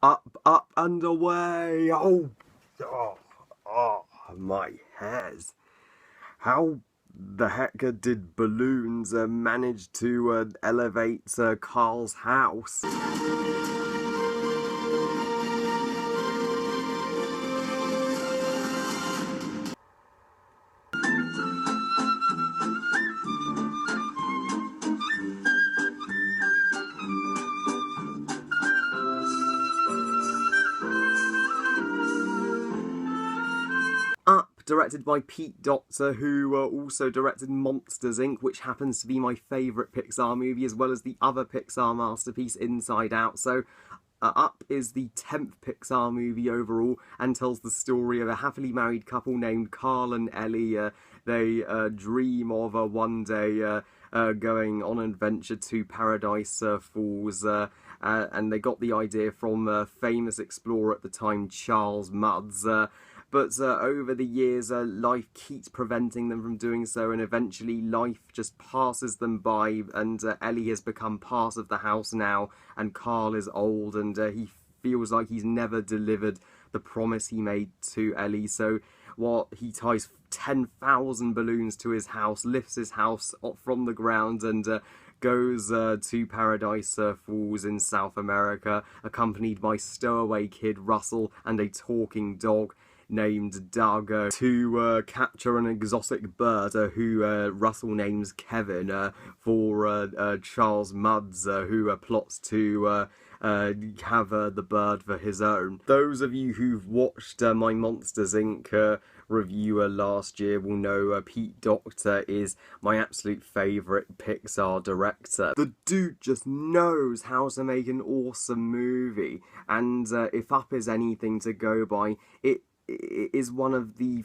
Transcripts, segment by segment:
up and away. Oh, my hairs. How the heck did balloons manage to elevate Carl's house? Up, directed by Pete Doctor, who also directed Monsters, Inc., which happens to be my favourite Pixar movie, as well as the other Pixar masterpiece, Inside Out. So, Up is the 10th Pixar movie overall, and tells the story of a happily married couple named Carl and Ellie. They dream of one day going on an adventure to Paradise Falls, and they got the idea from a famous explorer at the time, Charles Mudds. But over the years, life keeps preventing them from doing so, and eventually life just passes them by, and Ellie has become part of the house now, and Carl is old, and he feels like he's never delivered the promise he made to Ellie. So he ties 10,000 balloons to his house, lifts his house up from the ground, and goes to Paradise Falls in South America, accompanied by stowaway kid Russell and a talking dog named Doug, to capture an exotic bird who Russell names Kevin, for Charles Mudds, who plots to have the bird for his own. Those of you who've watched my Monsters, Inc. Reviewer last year will know Pete Doctor is my absolute favourite Pixar director. The dude just knows how to make an awesome movie, and if Up is anything to go by, it is one of the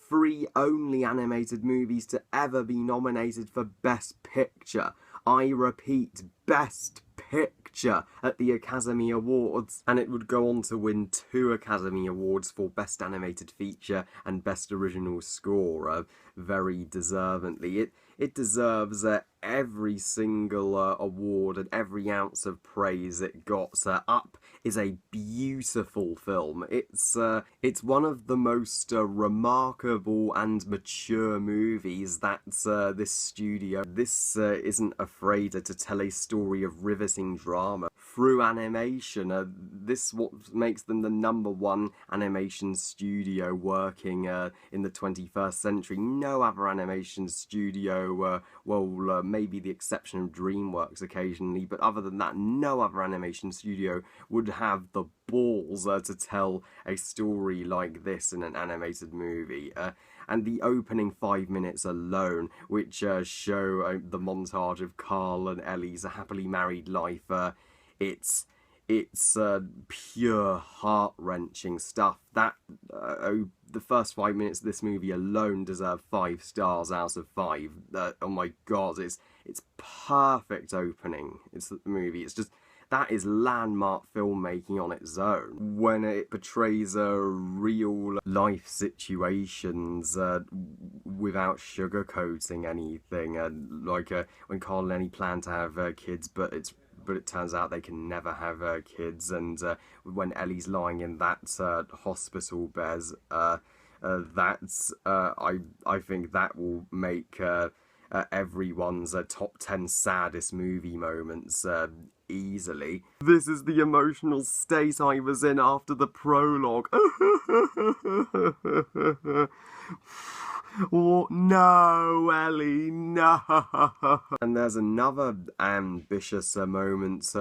three only animated movies to ever be nominated for Best Picture. I repeat, Best Picture at the Academy Awards, and it would go on to win 2 Academy Awards for Best Animated Feature and Best Original Score, very deservedly. It deserves every single award and every ounce of praise it got. Up is a beautiful film. It's one of the most remarkable and mature movies that this studio isn't afraid to tell a story of riveting drama through animation. This what makes them the #1 animation studio working in the 21st century. No other animation studio, well, maybe the exception of DreamWorks occasionally, but other than that, no other animation studio would have the balls to tell a story like this in an animated movie. And the opening 5 minutes alone, which show the montage of Carl and Ellie's happily married life, it's pure heart-wrenching stuff. That the first 5 minutes of this movie alone deserve 5 stars out of 5. Oh my god, it's perfect opening. It's the movie. It's just, that is landmark filmmaking on its own. When it portrays real life situations without sugarcoating anything, like when Carl and Ellie plan to have kids, but it turns out they can never have kids, and when Ellie's lying in that hospital bed, I think that will make everyone's top 10 saddest movie moments easily. This is the emotional state I was in after the prologue. Oh, no, Ellie, no. And there's another ambitious moment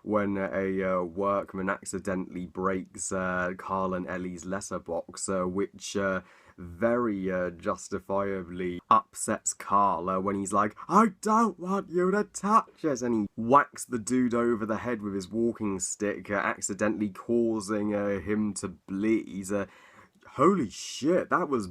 when a workman accidentally breaks Carl and Ellie's letterbox, which very justifiably upsets Carl when he's like, "I don't want you to touch it," and he whacks the dude over the head with his walking stick, accidentally causing him to bleed. Holy shit, that was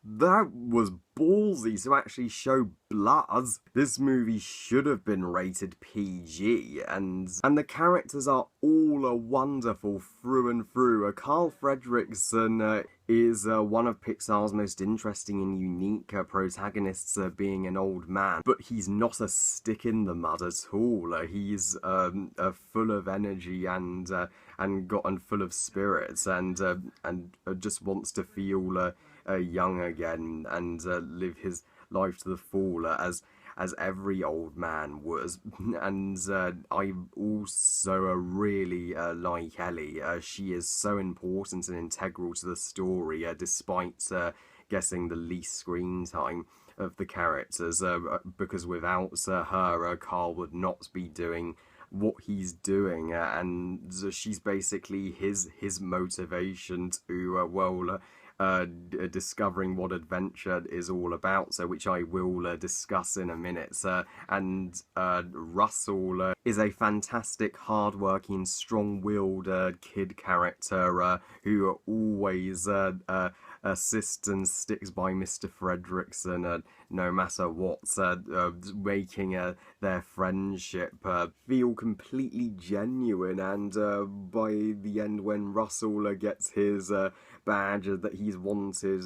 That was ballsy to actually show blood. This movie should have been rated PG, and the characters are all wonderful through and through. Carl Fredricksen is one of Pixar's most interesting and unique protagonists, being an old man, but he's not a stick in the mud at all. He's full of energy and full of spirits, and just wants to feel young again and live his life to the full, as every old man was. And I also really like Ellie. She is so important and integral to the story, despite getting the least screen time of the characters, because without her, Carl would not be doing what he's doing, and she's basically his motivation to discovering what adventure is all about, so which I will discuss in a minute. And Russell is a fantastic, hard-working, strong-willed kid character who always assists and sticks by Mr. Fredricksen no matter what, making their friendship feel completely genuine. And by the end, when Russell gets his badge that he's wanted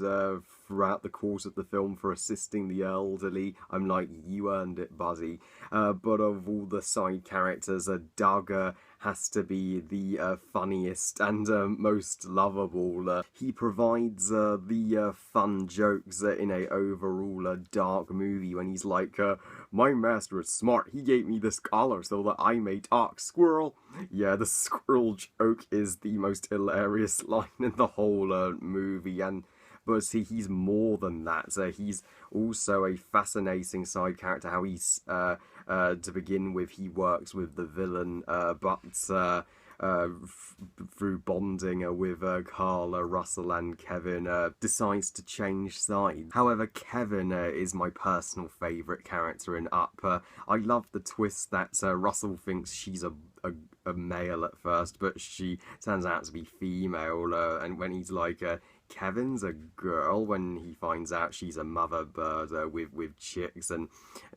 throughout the course of the film for assisting the elderly, I'm like, you earned it, buddy. But of all the side characters, Doug has to be the funniest and most lovable. He provides the fun jokes in a overall dark movie when he's like, my master is smart, he gave me this collar so that I may talk squirrel. Yeah, the squirrel joke is the most hilarious line in the whole movie, but see, he's more than that. He's also a fascinating side character. How he's, to begin with, he works with the villain, but through bonding with Carl, Russell and Kevin, decides to change sides. However, Kevin is my personal favourite character in Up. I love the twist that Russell thinks she's a male at first, but she turns out to be female, and when he's like, Kevin's a girl, when he finds out she's a mother bird with chicks, and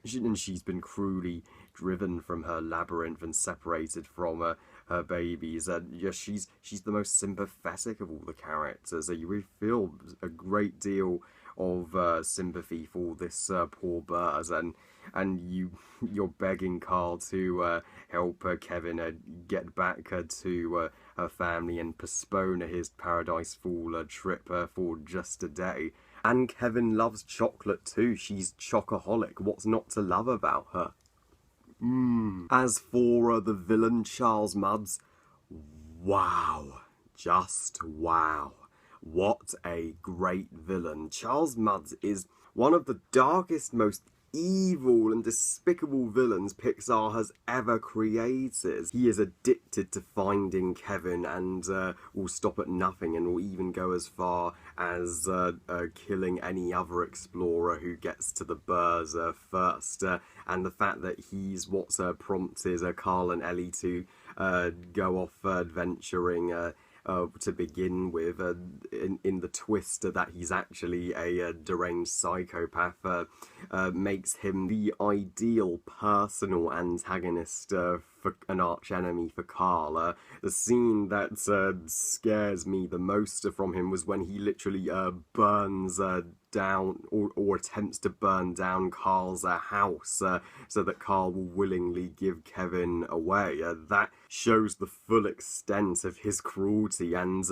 she's been cruelly driven from her labyrinth and separated from her babies. Yeah, she's the most sympathetic of all the characters. You really feel a great deal of sympathy for this poor bird, and you're begging Carl to help Kevin get back to her family and postpone his Paradise Fool trip for just a day. And Kevin loves chocolate too. She's chocoholic. What's not to love about her? As for the villain, Charles Mudds, wow. Just wow. What a great villain. Charles Mudds is one of the darkest, most evil and despicable villains Pixar has ever created. He is addicted to finding Kevin and will stop at nothing, and will even go as far as killing any other explorer who gets to the burrs first. And the fact that he's what prompted Carl and Ellie to go off adventuring to begin with, in the twist that he's actually a deranged psychopath, makes him the ideal personal antagonist for an archenemy for Carl. The scene that scares me the most from him was when he literally burns down or attempts to burn down Carl's house so that Carl will willingly give Kevin away. That shows the full extent of his cruelty, and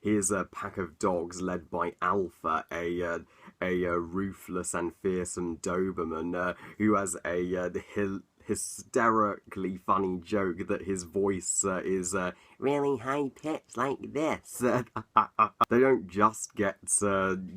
here's a pack of dogs led by Alpha, a ruthless and fearsome Doberman who has a hysterically funny joke that his voice is really high-pitched like this. They don't just get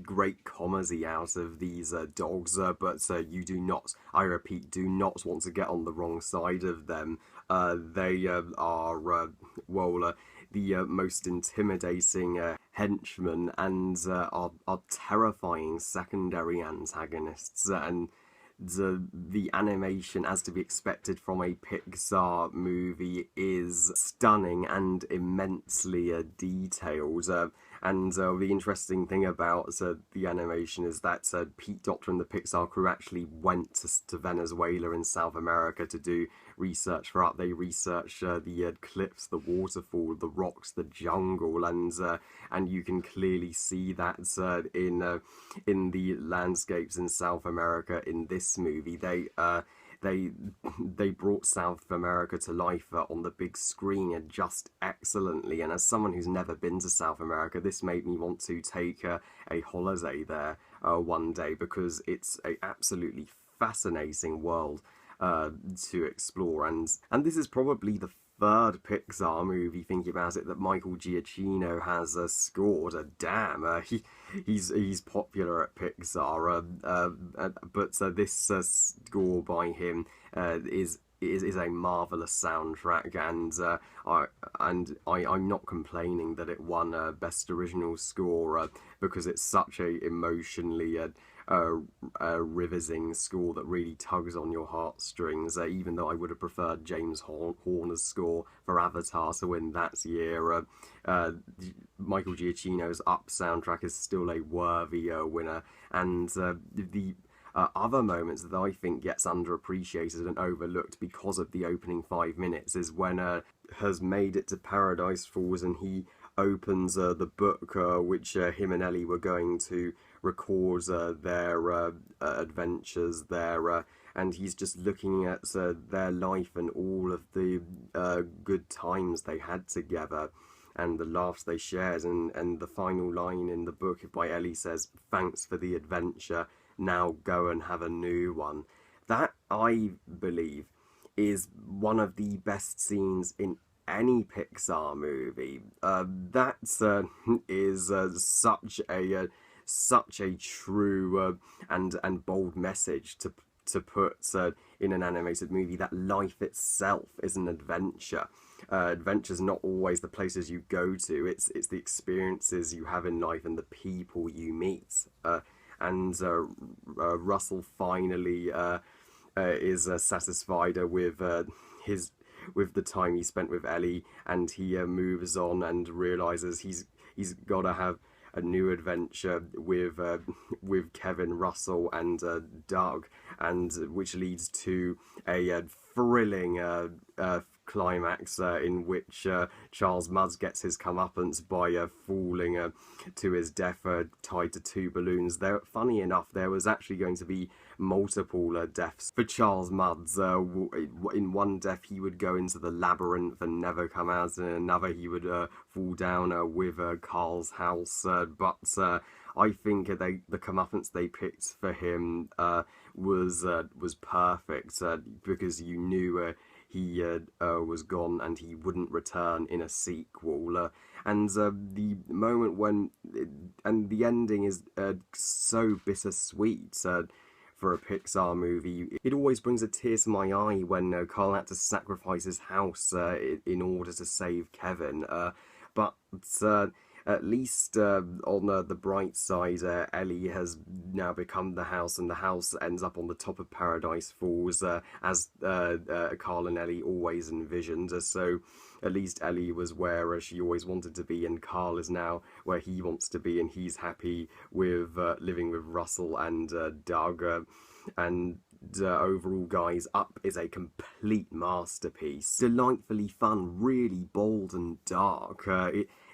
great comedy out of these dogs, but you do not, I repeat, do not want to get on the wrong side of them. They are, well, the most intimidating henchmen, and are terrifying secondary antagonists, and the animation, as to be expected from a Pixar movie, is stunning and immensely detailed. And the interesting thing about the animation is that Pete Doctor and the Pixar crew actually went to Venezuela in South America to do research for art. They researched the cliffs, the waterfall, the rocks, the jungle, and you can clearly see that in the landscapes in South America in this movie. They brought South America to life on the big screen just excellently, and as someone who's never been to South America, this made me want to take a holiday there one day, because it's a absolutely fascinating world to explore, and this is probably the third Pixar movie, thinking about it, that Michael Giacchino has scored. Damn, he's popular at Pixar, but this score by him is a marvelous soundtrack, and I'm not complaining that it won Best Original Score, because it's such a emotionally riveting score that really tugs on your heartstrings, even though I would have preferred James Horner's score for Avatar to win that year. Michael Giacchino's Up soundtrack is still a worthy winner, and the other moments that I think gets underappreciated and overlooked because of the opening 5 minutes is when has made it to Paradise Falls, and he opens the book which him and Ellie were going to record their adventures there, and he's just looking at their life and all of the good times they had together and the laughs they shared, and the final line in the book by Ellie says, "Thanks for the adventure, now go and have a new one." That, I believe, is one of the best scenes in any Pixar movie. That is such a true and bold message to put in an animated movie, that life itself is an adventure. Adventure's not always the places you go to, it's the experiences you have in life and the people you meet. And Russell finally is satisfied with the time he spent with Ellie, and he moves on and realizes he's got to have a new adventure with Kevin, Russell, and Doug, and which leads to a thrilling climax in which Charles Mudd gets his comeuppance by falling to his death tied to 2 balloons. Funny enough, there was actually going to be multiple deaths for Charles Mudd. In one death, he would go into the labyrinth and never come out, and in another, he would fall down with Carl's house. But I think the comeuppance they picked for him was perfect, because you knew he was gone and he wouldn't return in a sequel. And the moment when... and the ending is so bittersweet for a Pixar movie. It always brings a tear to my eye when Carl had to sacrifice his house in order to save Kevin. But at least on the bright side, Ellie has now become the house, and the house ends up on the top of Paradise Falls, as Carl and Ellie always envisioned. So at least Ellie was where she always wanted to be, and Carl is now where he wants to be, and he's happy with living with Russell and Doug. And overall, guys, Up is a complete masterpiece. Delightfully fun, really bold and dark.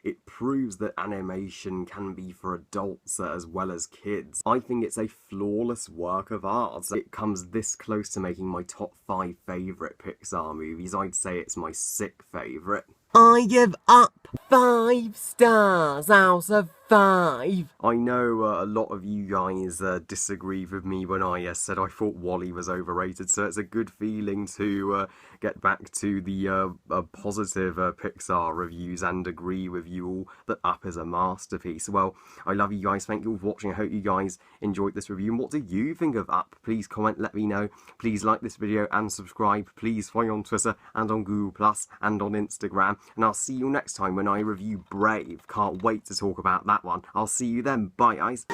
It proves that animation can be for adults as well as kids. I think it's a flawless work of art. It comes this close to making my top 5 favourite Pixar movies. I'd say it's my 6th favourite. I give Up 5 stars out of 5. I know a lot of you guys disagreed with me when I said I thought WALL-E was overrated, so it's a good feeling to get back to the positive Pixar reviews and agree with you all that Up is a masterpiece. Well, I love you guys. Thank you all for watching. I hope you guys enjoyed this review. And what do you think of Up? Please comment, let me know. Please like this video and subscribe. Please follow me on Twitter and on Google Plus and on Instagram. And I'll see you next time when I review Brave. Can't wait to talk about that one. I'll see you then. Bye, guys.